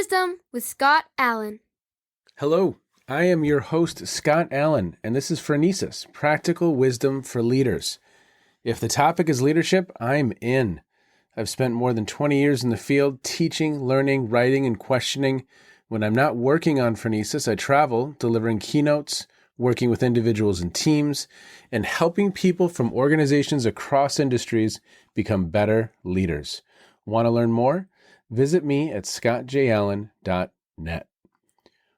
Wisdom with Scott Allen. Hello, I am your host, Scott Allen, and this is Phronesis, Practical Wisdom for Leaders. If the topic is leadership, I'm in. I've spent more than 20 years in the field teaching, learning, writing, and questioning. When I'm not working on Phronesis, I travel, delivering keynotes, working with individuals and teams, and helping people from organizations across industries become better leaders. Want to learn more? Visit me at scottjallen.net.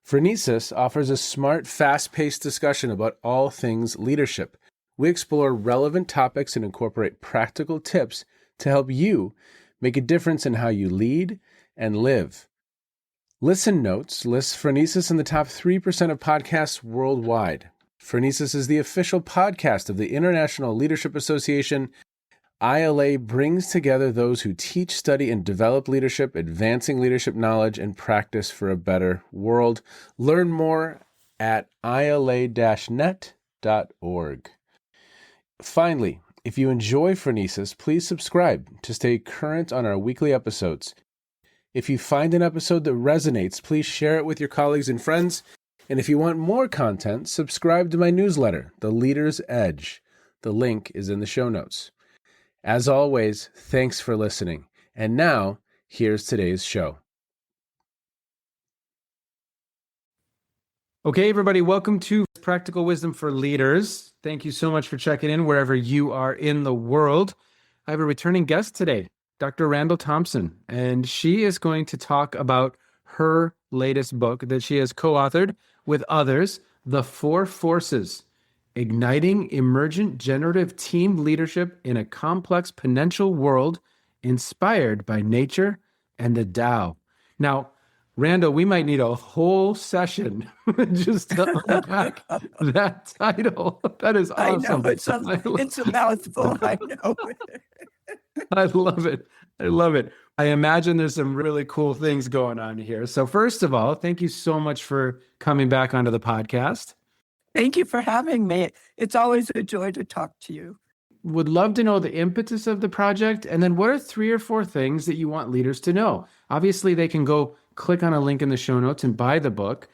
Phronesis offers a smart, fast-paced discussion about all things leadership. We explore relevant topics and incorporate practical tips to help you make a difference in how you lead and live. Listen Notes lists Phronesis in the top 3% of podcasts worldwide. Phronesis is the official podcast of the International Leadership Association. ILA brings together those who teach, study, and develop leadership, advancing leadership knowledge and practice for a better world. Learn more at ila-net.org. Finally, if you enjoy Phronesis, please subscribe to stay current on our weekly episodes. If you find an episode that resonates, please share it with your colleagues and friends. And if you want more content, subscribe to my newsletter, The Leader's Edge. The link is in the show notes. As always, thanks for listening. And now, here's today's show. Okay, everybody, welcome to Practical Wisdom for Leaders. Thank you so much for checking in wherever you are in the world. I have a returning guest today, Dr. Randal Thompson, and she is going to talk about her latest book that she has co-authored with others, The Four Forces: Igniting Emergent Generative Team Leadership in a Complex Potential World Inspired by Nature and the Tao. Now, Randall, we might need a whole session just to unpack that title. That is awesome. I know, it's a mouthful. I know. I love it. I love it. I imagine there's some really cool things going on here. So first of all, thank you so much for coming back onto the podcast. Thank you for having me. It's always a joy to talk to you. Would love to know the impetus of the project, and then what are 3 or 4 things that you want leaders to know? Obviously, they can go click on a link in the show notes and buy the book.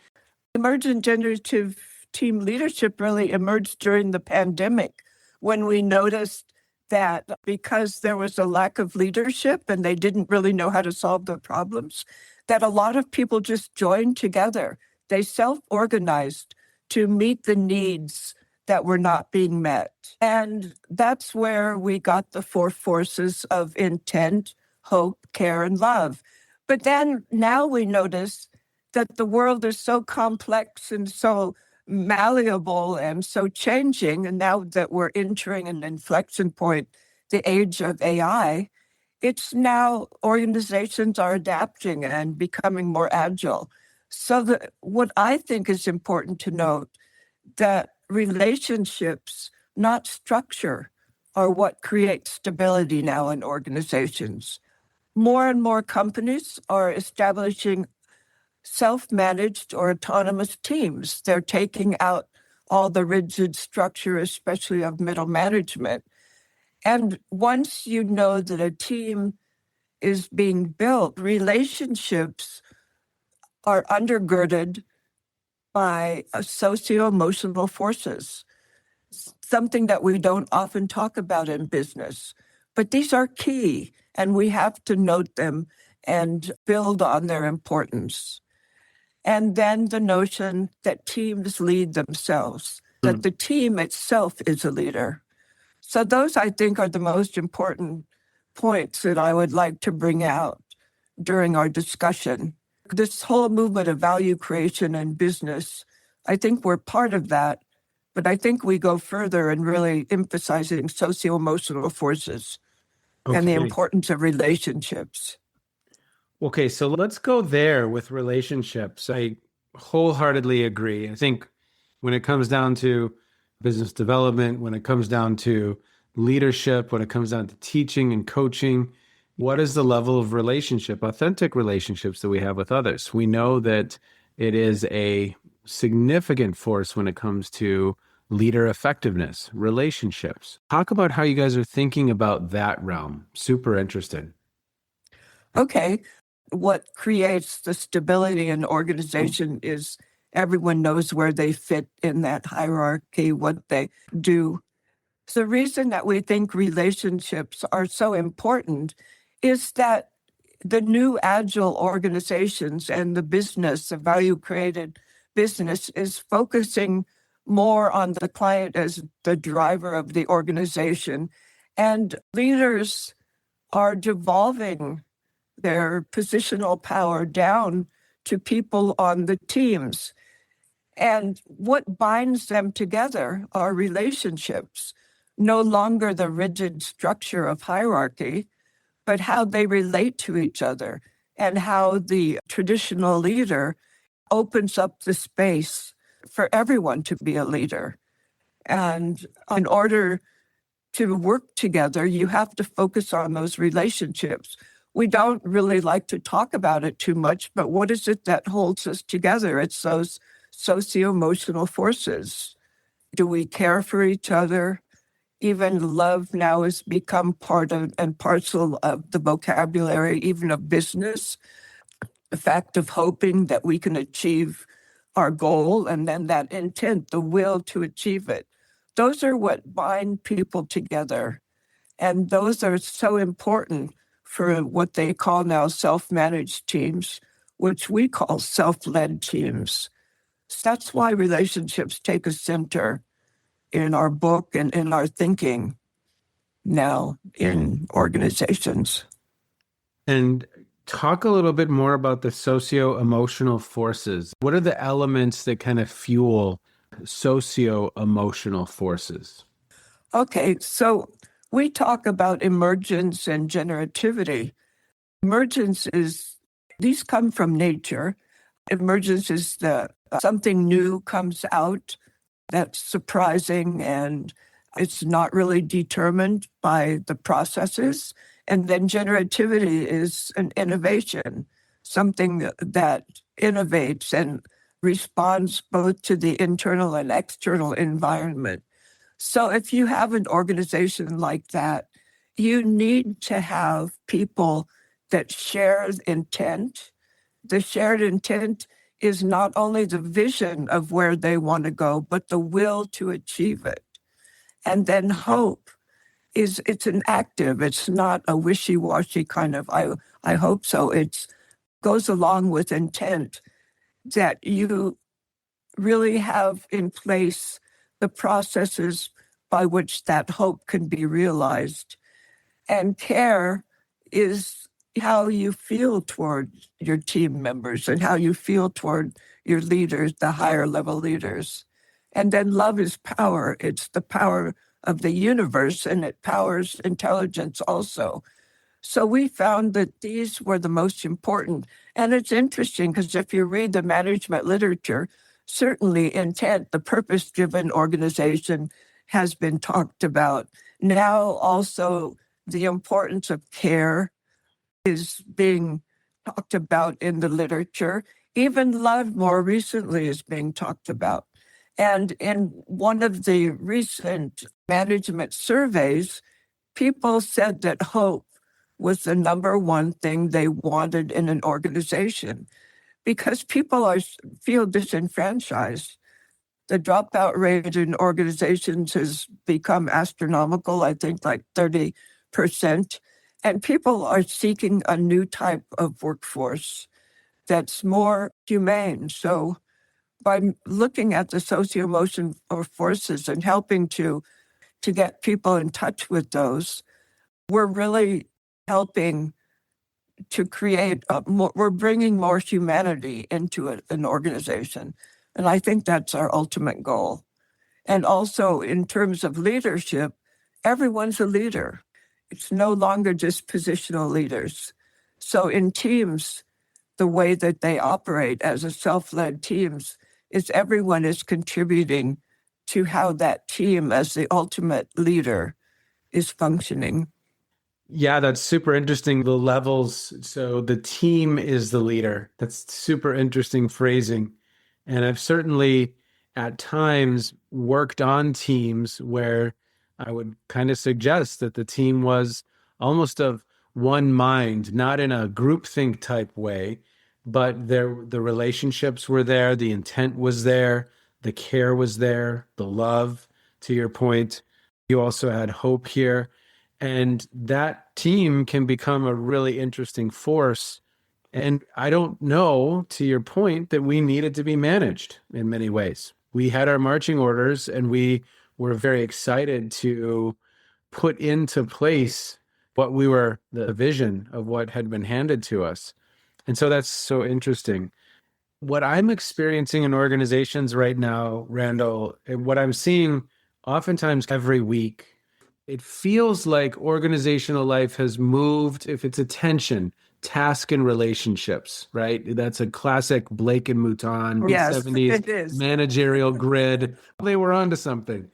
Emergent generative team leadership really emerged during the pandemic when we noticed that because there was a lack of leadership and they didn't really know how to solve the problems, that a lot of people just joined together. They self-organized to meet the needs that were not being met. And that's where we got the 4 forces of intent, hope, care, and love. But then now we notice that the world is so complex and so malleable and so changing. And now that we're entering an inflection point, the age of AI, it's now organizations are adapting and becoming more agile. So what I think is important to note, that relationships, not structure, are what creates stability now in organizations. More and more companies are establishing self-managed or autonomous teams. They're taking out all the rigid structure, especially of middle management. And once you know that a team is being built, relationships are undergirded by socio-emotional forces, something that we don't often talk about in business. But these are key, and we have to note them and build on their importance. And then the notion that teams lead themselves, that the team itself is a leader. So those, I think, are the most important points that I would like to bring out during our discussion. This whole movement of value creation in business, I think we're part of that, but I think we go further in really emphasizing socio-emotional forces and the importance of relationships. Okay, so let's go there with relationships. I wholeheartedly agree. I think when it comes down to business development, when it comes down to leadership, when it comes down to teaching and coaching, what is the level of relationship, authentic relationships that we have with others? We know that it is a significant force when it comes to leader effectiveness, relationships. Talk about how you guys are thinking about that realm. Super interested. Okay. what creates the stability in an organization is everyone knows where they fit in that hierarchy, what they do. The reason that we think relationships are so important is that the new agile organizations and the business, the value-created business, is focusing more on the client as the driver of the organization. And leaders are devolving their positional power down to people on the teams. And what binds them together are relationships, no longer the rigid structure of hierarchy, but how they relate to each other and how the traditional leader opens up the space for everyone to be a leader. And in order to work together, you have to focus on those relationships. We don't really like to talk about it too much, but what is it that holds us together? It's those socio-emotional forces. Do we care for each other? Even love now has become part of and parcel of the vocabulary, even of business. The fact of hoping that we can achieve our goal and then that intent, the will to achieve it. Those are what bind people together. And those are so important for what they call now self-managed teams, which we call self-led teams. So that's why relationships take a center in our book and in our thinking now in organizations. And talk a little bit more about the socio-emotional forces. What are the elements that kind of fuel socio-emotional forces? Okay, so we talk about emergence and generativity. Emergence is, these come from nature. Emergence is something new comes out that's surprising and it's not really determined by the processes. And then generativity is an innovation, something that innovates and responds both to the internal and external environment. So if you have an organization like that, you need to have people that share intent. The shared intent is not only the vision of where they want to go, but the will to achieve it. And then hope it's an active, it's not a wishy-washy kind of, I hope so. It goes along with intent that you really have in place the processes by which that hope can be realized. And care is how you feel toward your team members and how you feel toward your leaders, the higher level leaders. And then love is power. It's the power of the universe, and it powers intelligence also. So we found that these were the most important. And it's interesting because if you read the management literature, certainly intent, the purpose-driven organization has been talked about. Now also the importance of care is being talked about in the literature. Even love more recently is being talked about. And in one of the recent management surveys, people said that hope was the number one thing they wanted in an organization because people feel disenfranchised. The dropout rate in organizations has become astronomical, I think like 30%. And people are seeking a new type of workforce that's more humane. So by looking at the socio-emotional forces and helping to get people in touch with those, we're really helping to create we're bringing more humanity into an organization. And I think that's our ultimate goal. And also in terms of leadership, everyone's a leader. It's no longer just positional leaders. So in teams, the way that they operate as a self-led teams is everyone is contributing to how that team as the ultimate leader is functioning. Yeah, that's super interesting. The levels. So the team is the leader. That's super interesting phrasing. And I've certainly at times worked on teams where I would kind of suggest that the team was almost of one mind, not in a groupthink type way, but the relationships were there, the intent was there, the care was there, the love, to your point. You also had hope here. And that team can become a really interesting force. And I don't know, to your point, that we needed to be managed in many ways. We had our marching orders and we were very excited to put into place the vision of what had been handed to us. And so that's so interesting. What I'm experiencing in organizations right now, Randall, and what I'm seeing oftentimes every week, it feels like organizational life has moved, if it's attention, task and relationships, right? That's a classic Blake and Mouton, Yes, 70s it is. managerial grid. They were onto something.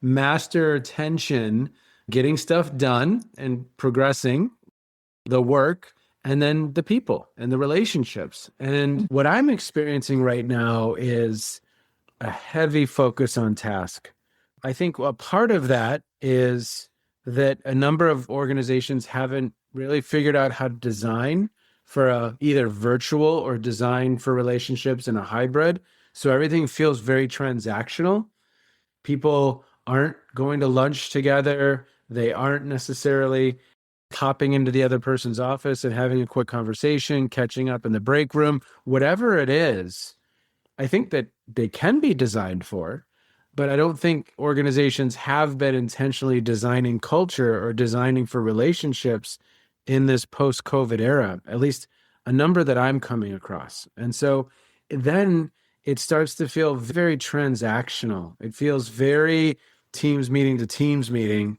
Master attention, getting stuff done and progressing, the work, and then the people and the relationships. And what I'm experiencing right now is a heavy focus on task. I think a part of that is that a number of organizations haven't really figured out how to design for either virtual or design for relationships in a hybrid. So everything feels very transactional. People aren't going to lunch together. They aren't necessarily hopping into the other person's office and having a quick conversation, catching up in the break room, whatever it is. I think that they can be designed for, but I don't think organizations have been intentionally designing culture or designing for relationships in this post-COVID era, at least a number that I'm coming across. And so then it starts to feel very transactional. It feels very teams meeting to teams meeting.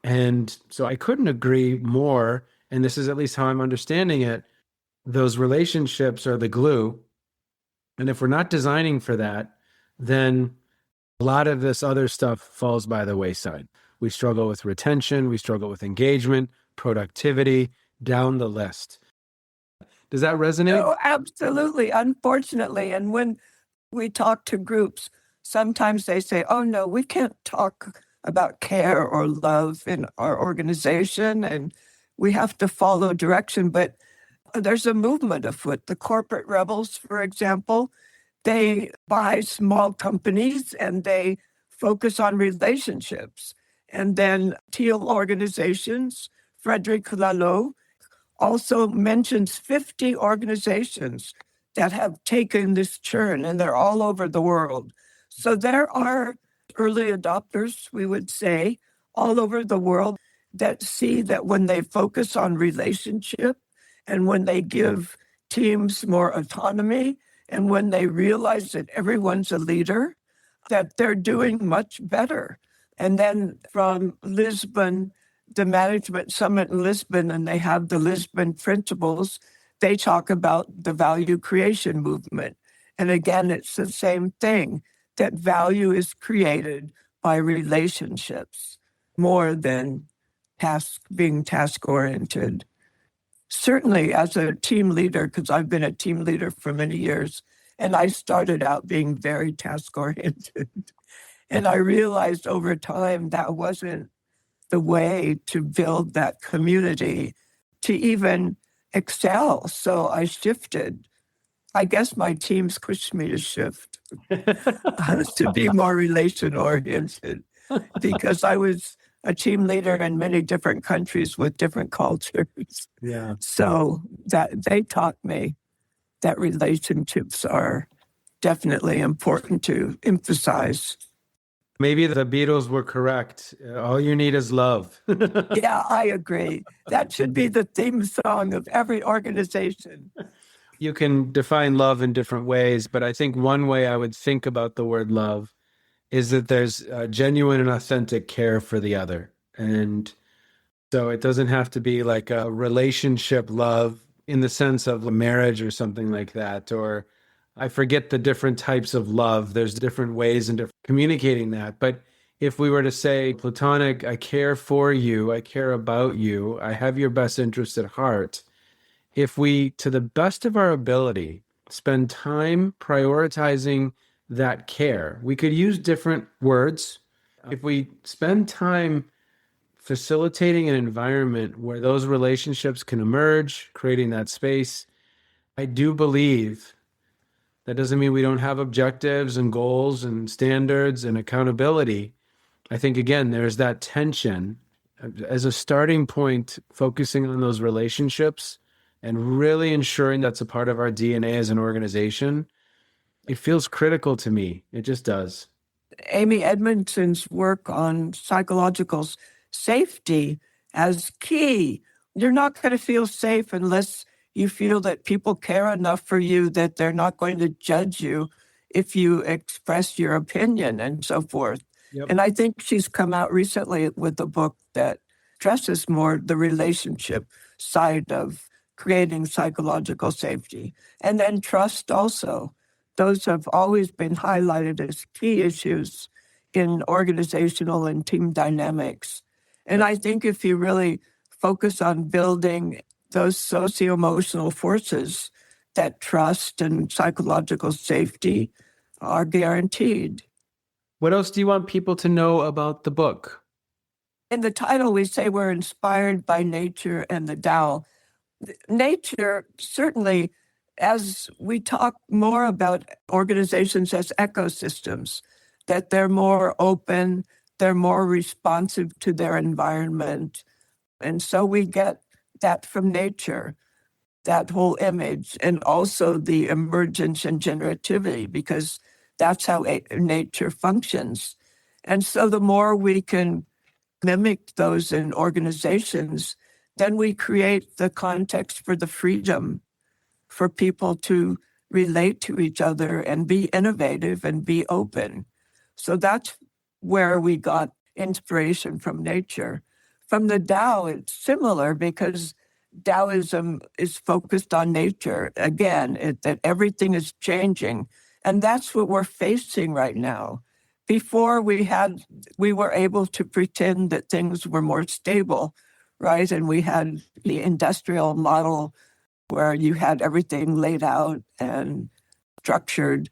And so I couldn't agree more. And this is at least how I'm understanding it. Those relationships are the glue. And if we're not designing for that, then a lot of this other stuff falls by the wayside. We struggle with retention, we struggle with engagement, productivity, down the list. Does that resonate? Oh, absolutely. Unfortunately. And when we talk to groups, sometimes they say, oh, no, we can't talk about care or love in our organization, and we have to follow direction. But there's a movement afoot. The corporate rebels, for example, they buy small companies and they focus on relationships. And then Teal organizations, Frederic Laloux, also mentions 50 organizations that have taken this churn, and they're all over the world. So there are early adopters, we would say, all over the world that see that when they focus on relationship and when they give teams more autonomy and when they realize that everyone's a leader, that they're doing much better. And then from Lisbon, the Management Summit in Lisbon, and they have the Lisbon Principles, they talk about the value creation movement. And again, it's the same thing, that value is created by relationships more than being task-oriented. Certainly as a team leader, because I've been a team leader for many years, and I started out being very task-oriented. And I realized over time that wasn't the way to build that community to even excel. So I shifted. I guess my teams pushed me to shift to be more relation-oriented because I was a team leader in many different countries with different cultures. Yeah. So that they taught me that relationships are definitely important to emphasize. Maybe the Beatles were correct. All you need is love. Yeah, I agree. That should be the theme song of every organization. You can define love in different ways, but I think one way I would think about the word love is that there's genuine and authentic care for the other. And so it doesn't have to be like a relationship love in the sense of a marriage or something like that, or I forget the different types of love. There's different ways in different communicating that. But if we were to say platonic, I care for you, I care about you, I have your best interest at heart. If we, to the best of our ability, spend time prioritizing that care, we could use different words. If we spend time facilitating an environment where those relationships can emerge, creating that space. I do believe that doesn't mean we don't have objectives and goals and standards and accountability. I think, again, there's that tension as a starting point, focusing on those relationships and really ensuring that's a part of our DNA as an organization. It feels critical to me. It just does. Amy Edmondson's work on psychological safety as key. You're not going to feel safe unless you feel that people care enough for you that they're not going to judge you if you express your opinion and so forth. Yep. And I think she's come out recently with a book that stresses more the relationship side of creating psychological safety. And then trust also. Those have always been highlighted as key issues in organizational and team dynamics. And I think if you really focus on building those socio-emotional forces, that trust and psychological safety are guaranteed. What else do you want people to know about the book? In the title, we say we're inspired by nature and the Tao. Nature, certainly, as we talk more about organizations as ecosystems, that they're more open, they're more responsive to their environment. And so we get that from nature, that whole image, and also the emergence and generativity, because that's how nature functions. And so the more we can mimic those in organizations, then we create the context for the freedom for people to relate to each other and be innovative and be open. So that's where we got inspiration from nature. From the Tao, it's similar because Taoism is focused on nature. Again, that everything is changing. And that's what we're facing right now. Before we were able to pretend that things were more stable, right? And we had the industrial model where you had everything laid out and structured.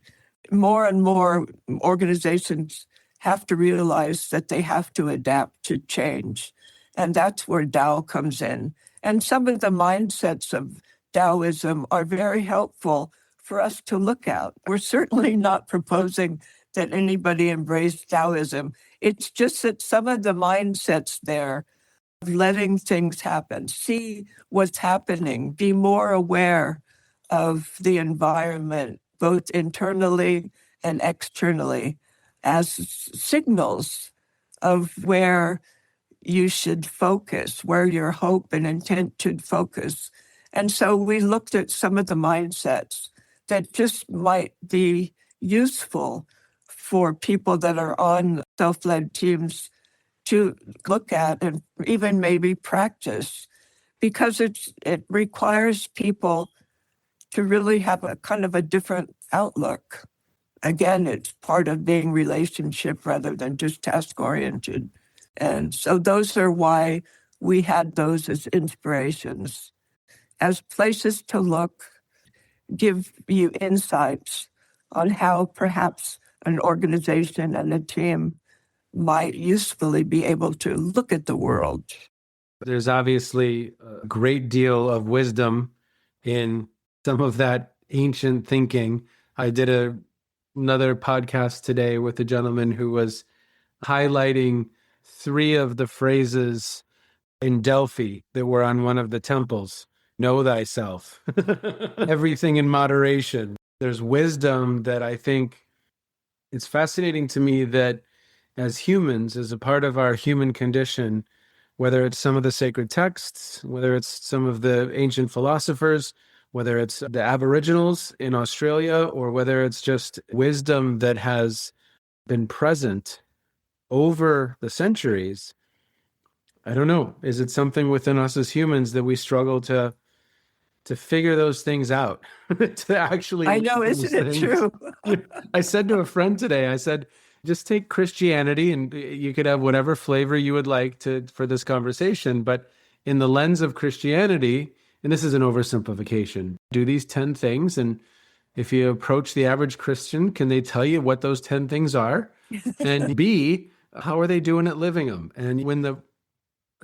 More and more organizations have to realize that they have to adapt to change. And that's where Tao comes in. And some of the mindsets of Taoism are very helpful for us to look at. We're certainly not proposing that anybody embrace Taoism. It's just that some of the mindsets there, letting things happen, see what's happening, be more aware of the environment, both internally and externally, as signals of where you should focus, where your hope and intent should focus. And so we looked at some of the mindsets that just might be useful for people that are on self-led teams to look at and even maybe practice, because it requires people to really have a kind of a different outlook. Again, it's part of being relationship rather than just task-oriented. And so those are why we had those as inspirations, as places to look, give you insights on how perhaps an organization and a team might usefully be able to look at the world. There's obviously a great deal of wisdom in some of that ancient thinking. I did another podcast today with a gentleman who was highlighting 3 of the phrases in Delphi that were on one of the temples. Know thyself. Everything in moderation. There's wisdom that I think it's fascinating to me that as humans, as a part of our human condition, whether it's some of the sacred texts, whether it's some of the ancient philosophers, whether it's the Aboriginals in Australia, or whether it's just wisdom that has been present over the centuries, I don't know. Is it something within us as humans that we struggle to figure those things out? To actually, I know, isn't it true? I said to a friend today, I said, just take Christianity and you could have whatever flavor you would like for this conversation. But in the lens of Christianity, and this is an oversimplification, do these 10 things. And if you approach the average Christian, can they tell you what those 10 things are? And B, how are they doing at living them? And when the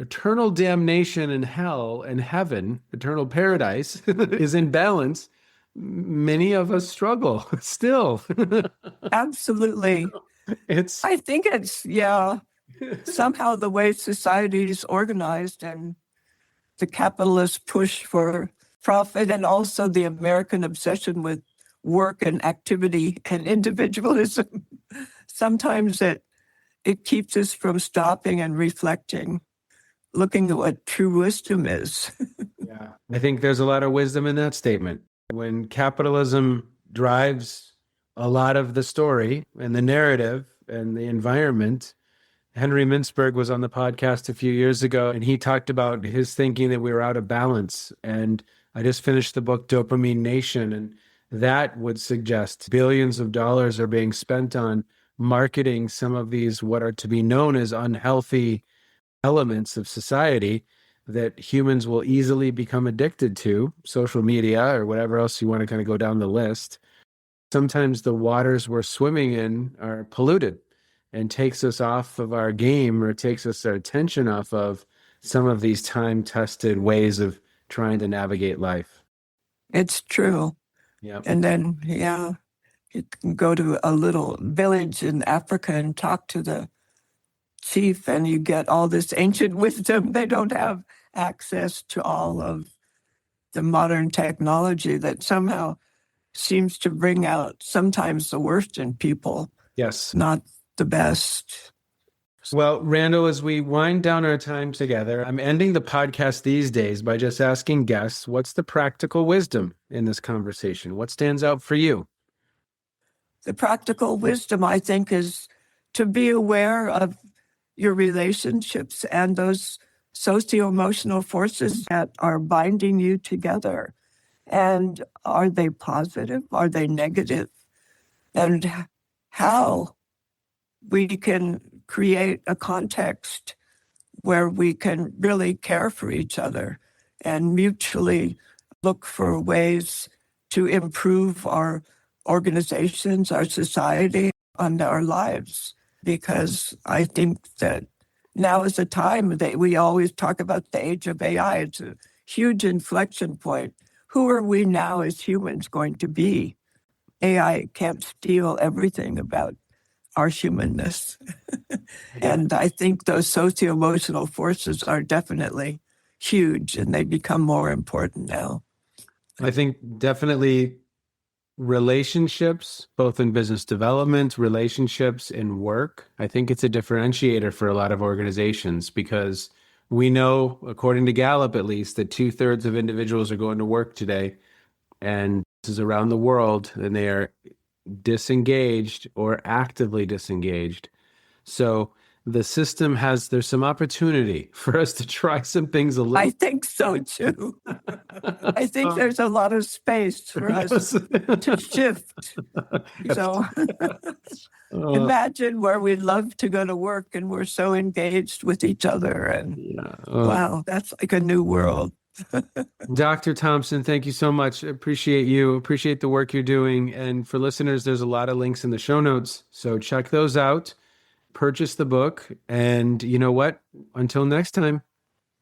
eternal damnation in hell and heaven, eternal paradise, is in balance, many of us struggle still. Absolutely. It's I think it's, somehow the way society is organized and the capitalist push for profit and also the American obsession with work and activity and individualism. Sometimes it keeps us from stopping and reflecting, looking at what true wisdom is. yeah. I think there's a lot of wisdom in that statement. When capitalism drives a lot of the story and the narrative and the environment, Henry Mintzberg was on the podcast a few years ago, and he talked about his thinking that we were out of balance. And I just finished the book Dopamine Nation, and that would suggest billions of dollars are being spent on marketing some of these what are to be known as unhealthy elements of society that humans will easily become addicted to, social media or whatever else you want to kind of go down the list. Sometimes the waters we're swimming in are polluted and takes us off of our game or takes us our attention off of some of these time-tested ways of trying to navigate life. It's true. Yeah. And then, you can go to a little village in Africa and talk to the chief, and you get all this ancient wisdom. They don't have access to all of the modern technology that somehow seems to bring out sometimes the worst in people, Yes. not the best. Well, Randall, as we wind down our time together, I'm ending the podcast these days by just asking guests, what's the practical wisdom in this conversation? What stands out for you? The practical wisdom, I think, is to be aware of your relationships and those socio-emotional forces that are binding you together. And are they positive? Are they negative? And how we can create a context where we can really care for each other and mutually look for ways to improve our organizations, our society, and our lives. Because I think that now is a time that we always talk about the age of AI. It's a huge inflection point. Who are we now as humans going to be? AI can't steal everything about our humanness. And I think those socio-emotional forces are definitely huge, and they become more important now. I think definitely relationships, both in business development, relationships in work. I think it's a differentiator for a lot of organizations because we know, according to Gallup at least, that 2/3 of individuals are going to work today, and this is around the world, and they are disengaged or actively disengaged. So the system there's some opportunity for us to try some things a little. I think so too. I think there's a lot of space for us to shift. So imagine where we love to go to work and we're so engaged with each other. And wow, that's like a new world. Dr. Thompson, thank you so much. Appreciate you. Appreciate the work you're doing. And for listeners, there's a lot of links in the show notes. So check those out. Purchase the book. And you know what? Until next time.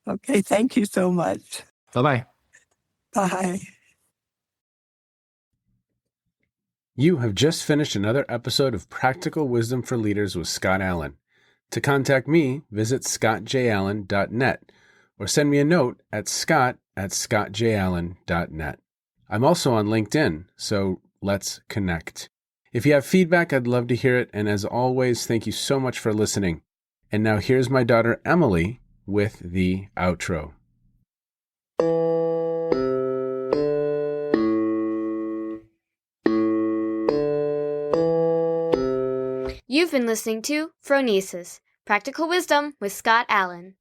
Okay. Thank you so much. Bye-bye. Bye. You have just finished another episode of Practical Wisdom for Leaders with Scott Allen. To contact me, visit scottjallen.net or send me a note at scott@scottjallen.net. I'm also on LinkedIn, so let's connect. If you have feedback, I'd love to hear it. And as always, thank you so much for listening. And now here's my daughter, Emily, with the outro. You've been listening to Phronesis, Practical Wisdom with Scott Allen.